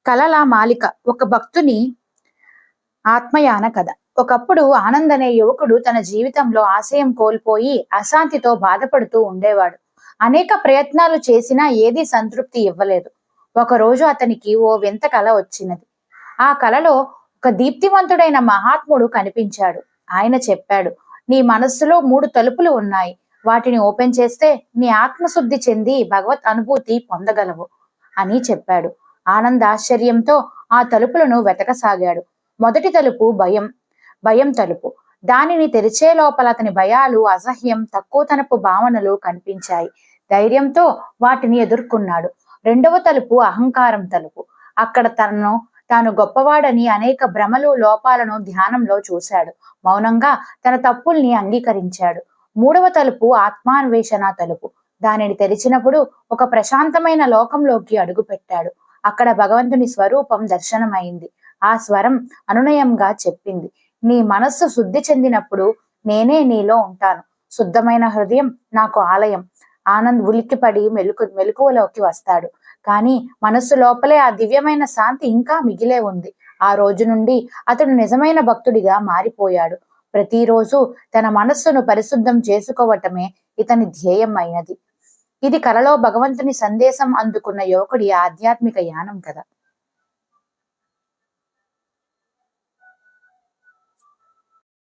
కలల మాలిక ఒక భక్తుని ఆత్మయాన కథ. ఒకప్పుడు ఆనంద్ అనే యువకుడు తన జీవితంలో ఆశయం కోల్పోయి అశాంతితో బాధపడుతూ ఉండేవాడు. అనేక ప్రయత్నాలు చేసినా ఏదీ సంతృప్తి ఇవ్వలేదు. ఒకరోజు అతనికి ఓ వింత కల వచ్చినది. ఆ కలలో ఒక దీప్తివంతుడైన మహాత్ముడు కనిపించాడు. ఆయన చెప్పాడు, నీ మనస్సులో 3 తలుపులు ఉన్నాయి. వాటిని ఓపెన్ చేస్తే నీ ఆత్మశుద్ధి చెంది భగవత్ అనుభూతి పొందగలవు అని చెప్పాడు. ఆనంద్ ఆశ్చర్యంతో ఆ తలుపులను వెతకసాగాడు. మొదటి తలుపు భయం తలుపు. దానిని తెరిచే లోపల అతని భయాలు, అసహ్యం, తక్కువతనపు భావనలు కనిపించాయి. ధైర్యంతో వాటిని ఎదుర్కొన్నాడు. రెండవ తలుపు అహంకారం తలుపు. అక్కడ తాను గొప్పవాడని అనేక భ్రమలు, లోపాలను ధ్యానంలో చూశాడు. మౌనంగా తన తప్పుల్ని అంగీకరించాడు. మూడవ తలుపు ఆత్మాన్వేషణ తలుపు. దానిని తెరిచినప్పుడు ఒక ప్రశాంతమైన లోకంలోకి అడుగుపెట్టాడు. అక్కడ భగవంతుని స్వరూపం దర్శనమైంది. ఆ స్వరం అనునయంగా చెప్పింది, నీ మనస్సు శుద్ధి చెందినప్పుడు నేనే నీలో ఉంటాను. శుద్ధమైన హృదయం నాకు ఆలయం. ఆనంద్ ఉలిక్కిపడి మెలకువలోకి వస్తాడు. కానీ మనస్సు లోపలే ఆ దివ్యమైన శాంతి ఇంకా మిగిలే ఉంది. ఆ రోజు నుండి అతడు నిజమైన భక్తుడిగా మారిపోయాడు. ప్రతిరోజు తన మనస్సును పరిశుద్ధం చేసుకోవటమే ఇతని ధ్యేయం అయినది. ఇది కలలో భగవంతుని సందేశం అందుకున్న యువకుడి ఆధ్యాత్మిక యానం కదా.